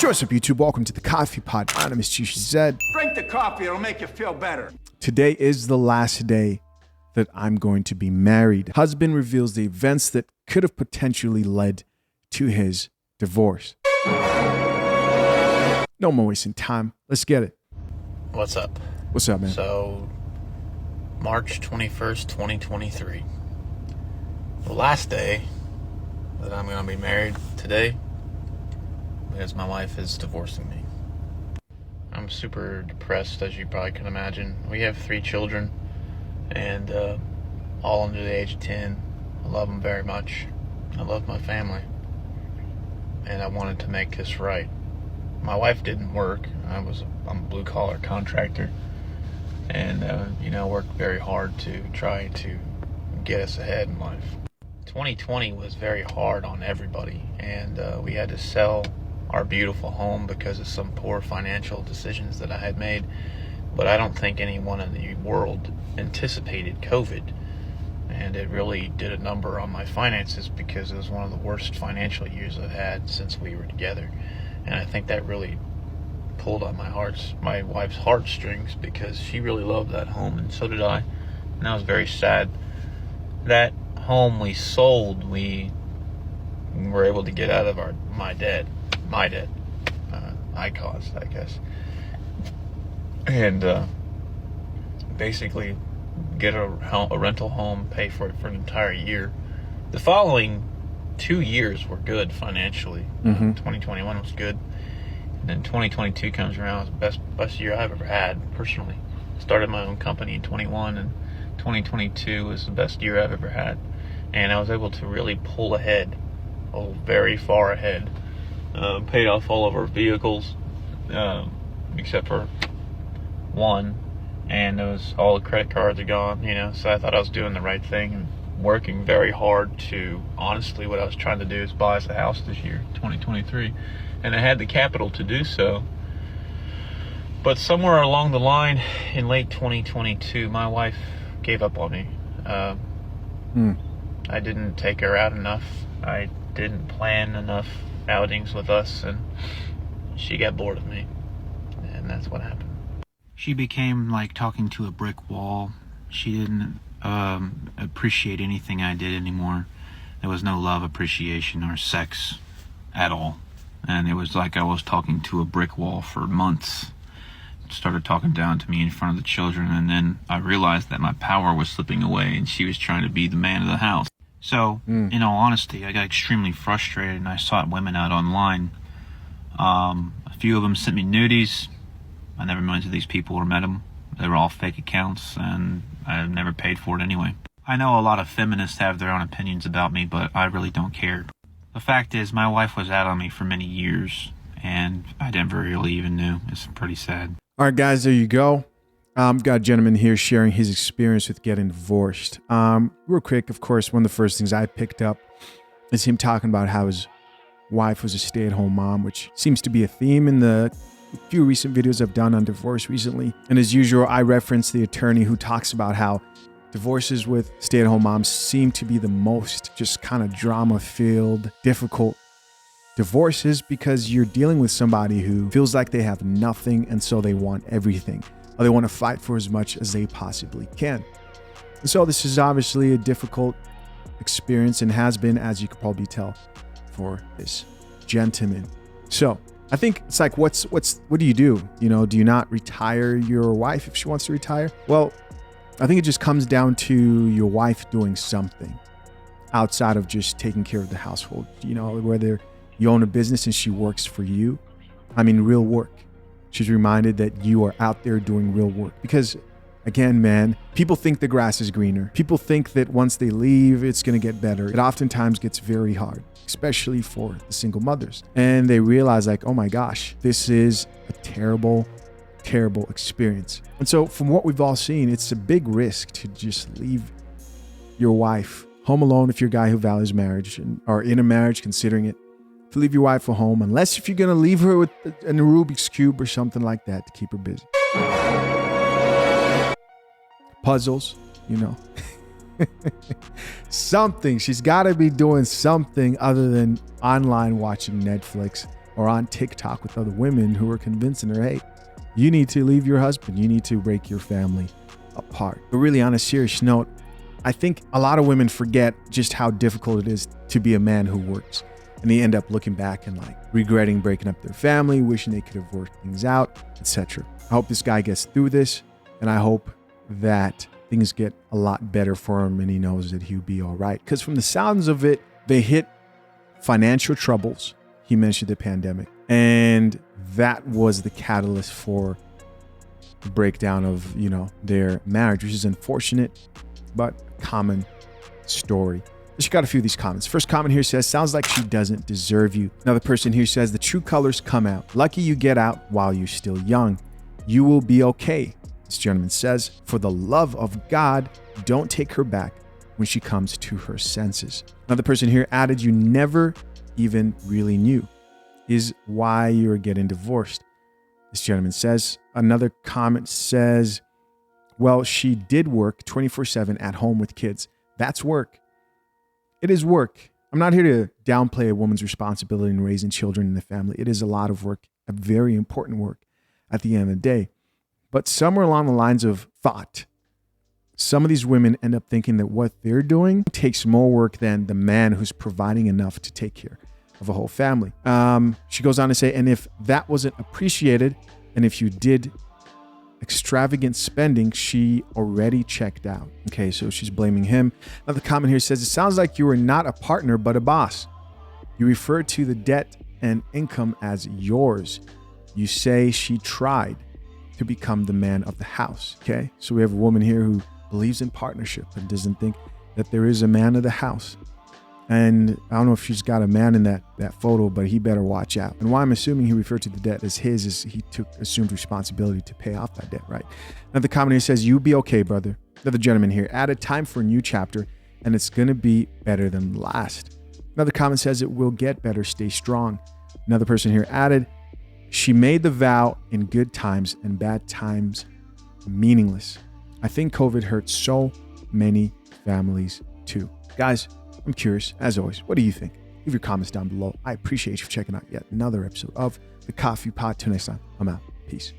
What's up, YouTube? Welcome to the Coffee Pod. My name is Chishi Zed. Drink the coffee, it'll make you feel better. Today is the last day that I'm going to be married. Husband reveals the events that could have potentially led to his divorce. No more wasting time. Let's get it. What's up? What's up, man? So, March 21st, 2023. The last day that I'm going to be married today, because my wife is divorcing me. I'm super depressed, as you probably can imagine. We have 3 children, and all under the age of 10. I love them very much. I love my family, and I wanted to make this right. My wife didn't work. I'm a blue-collar contractor, and worked very hard to try to get us ahead in life. 2020 was very hard on everybody, and we had to sell our beautiful home because of some poor financial decisions that I had made. But I don't think anyone in the world anticipated COVID, and it really did a number on my finances because it was one of the worst financial years I've had since we were together. And I think that really pulled on my wife's heartstrings, because she really loved that home, and so did I. And I was very sad. That home we sold, we were able to get out of my debt. I caused, I guess. And basically get a rental home, pay for it for an entire year. The following 2 years were good financially. 2021 was good. And then 2022 comes around. It was the best year I've ever had, personally. Started my own company in 21, and 2022 was the best year I've ever had. And I was able to really pull ahead, very far ahead. Paid off all of our vehicles, except for one, and all the credit cards are gone, so I thought I was doing the right thing and working very hard to, honestly, what I was trying to do is buy us a house this year, 2023, and I had the capital to do so. But somewhere along the line in late 2022, my wife gave up on me. I didn't take her out enough. I didn't plan enough outings with us, and she got bored of me, and that's what happened. She became like talking to a brick wall. She didn't appreciate anything I did anymore. There was no love, appreciation, or sex at all, and it was like I was talking to a brick wall for months. Started talking down to me in front of the children, and then I realized that my power was slipping away, and she was trying to be the man of the house. So, in all honesty, I got extremely frustrated, and I sought women out online. A few of them sent me nudies. I never went to these people or met them. They were all fake accounts, and I never paid for it anyway. I know a lot of feminists have their own opinions about me, but I really don't care. The fact is, my wife was out on me for many years, and I never really even knew. It's pretty sad. All right, guys, there you go. Got a gentleman here sharing his experience with getting divorced. Real quick, of course, one of the first things I picked up is him talking about how his wife was a stay-at-home mom, which seems to be a theme in the few recent videos I've done on divorce recently. And as usual, I reference the attorney who talks about how divorces with stay-at-home moms seem to be the most just kind of drama-filled, difficult divorces, because you're dealing with somebody who feels like they have nothing, and so they want everything. Or they want to fight for as much as they possibly can. And so this is obviously a difficult experience, and has been, as you could probably tell, for this gentleman. So I think it's like, what do you do? Do you not retire your wife if she wants to retire? Well, I think it just comes down to your wife doing something outside of just taking care of the household. Whether you own a business and she works for you, real work. She's reminded that you are out there doing real work. Because again, man, people think the grass is greener. People think that once they leave, it's going to get better. It oftentimes gets very hard, especially for the single mothers. And they realize like, oh my gosh, this is a terrible, terrible experience. And so from what we've all seen, it's a big risk to just leave your wife home alone if you're a guy who values marriage or in a marriage, considering it. To leave your wife at home, unless if you're going to leave her with a Rubik's Cube or something like that to keep her busy. Puzzles, something. She's got to be doing something other than online watching Netflix or on TikTok with other women who are convincing her, hey, you need to leave your husband. You need to break your family apart. But really, on a serious note, I think a lot of women forget just how difficult it is to be a man who works. And they end up looking back and like regretting breaking up their family, wishing they could have worked things out, etc. I hope this guy gets through this, and I hope that things get a lot better for him and he knows that he'll be all right. Because from the sounds of it, they hit financial troubles. He mentioned the pandemic, and that was the catalyst for the breakdown of, their marriage, which is unfortunate, but common story. She got a few of these comments. First comment here says, sounds like she doesn't deserve you. Another person here says, the true colors come out. Lucky you get out while you're still young. You will be okay. This gentleman says, for the love of God, don't take her back when she comes to her senses. Another person here added, you never even really knew is why you're getting divorced. This gentleman says, another comment says, well, she did work 24/7 at home with kids. That's work. It is work. I'm not here to downplay a woman's responsibility in raising children in the family. It is a lot of work, a very important work at the end of the day. But somewhere along the lines of thought, some of these women end up thinking that what they're doing takes more work than the man who's providing enough to take care of a whole family. She goes on to say, and if that wasn't appreciated, and if you did extravagant spending, she already checked out. Okay, so she's blaming him. Another comment here says, it sounds like you were not a partner, but a boss. You refer to the debt and income as yours. You say she tried to become the man of the house. Okay, so we have a woman here who believes in partnership and doesn't think that there is a man of the house. And I don't know if she's got a man in that photo, but he better watch out. And why I'm assuming he referred to the debt as his is he assumed responsibility to pay off that debt, right? Another comment here says, you be okay, brother. Another gentleman here added, time for a new chapter, and it's going to be better than last. Another comment says, it will get better, stay strong. Another person here added, she made the vow in good times and bad times meaningless. I think COVID hurt so many families too. Guys, I'm curious, as always, what do you think? Leave your comments down below. I appreciate you for checking out yet another episode of The Coffee Pot. Till next time, I'm out. Peace.